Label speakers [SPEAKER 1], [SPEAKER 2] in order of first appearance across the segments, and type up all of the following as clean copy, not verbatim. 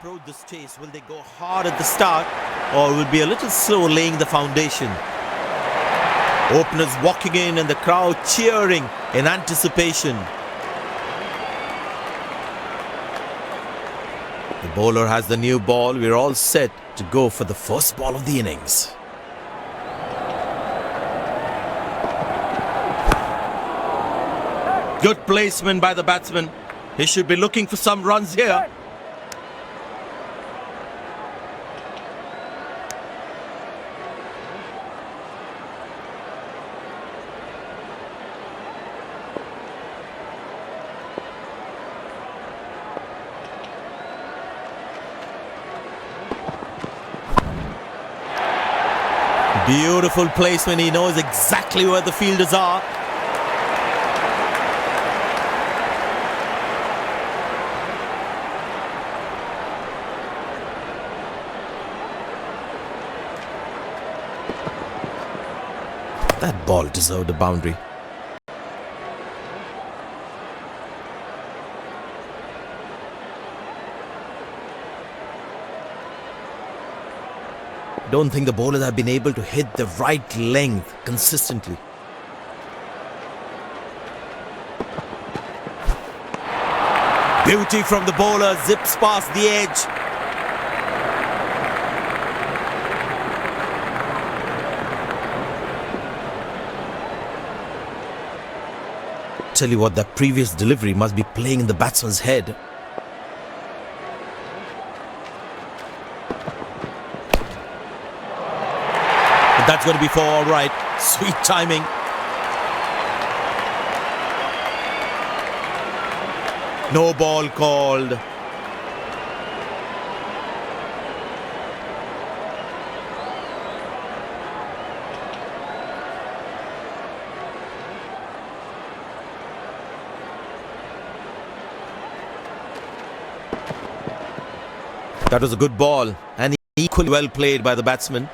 [SPEAKER 1] approach this chase? Will they go hard at the start or will be a little slow laying the foundation? Openers walking in and the crowd cheering in anticipation. The bowler has the new ball. We're all set to go for the first ball of the innings. Good placement by the batsman. He should be looking for some runs here. Beautiful placement. He knows exactly where the fielders are. That ball deserved a boundary. Don't think the bowlers have been able to hit the right length consistently. Beauty from the bowler, zips past the edge. Tell you what, that previous delivery must be playing in the batsman's head. But that's going to be for all right. Sweet timing. No ball called. That was a good ball and equally well played by the batsman.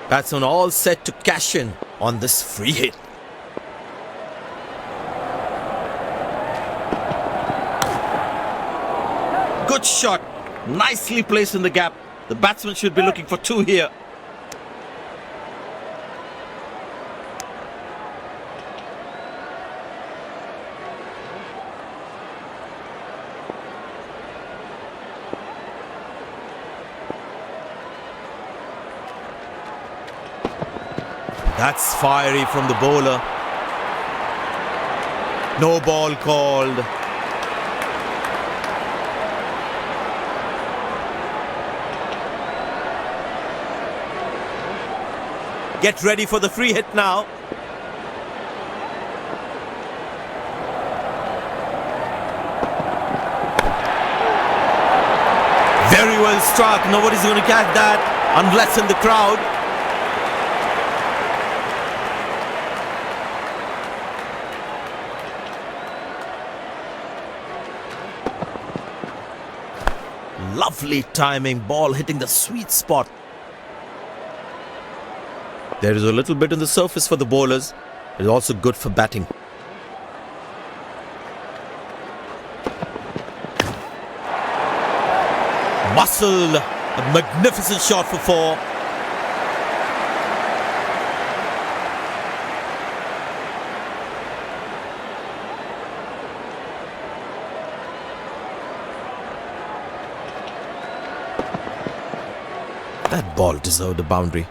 [SPEAKER 1] Batsman all set to cash in on this free hit. Good shot. Nicely placed in the gap. The batsman should be looking for two here. That's fiery from the bowler. No ball called. Get ready for the free hit now. Very well struck. Nobody's going to catch that unless in the crowd. Lovely timing, ball hitting the sweet spot. There is a little bit on the surface for the bowlers. It's also good for batting. Muscle, a magnificent shot for four. That ball deserved a boundary.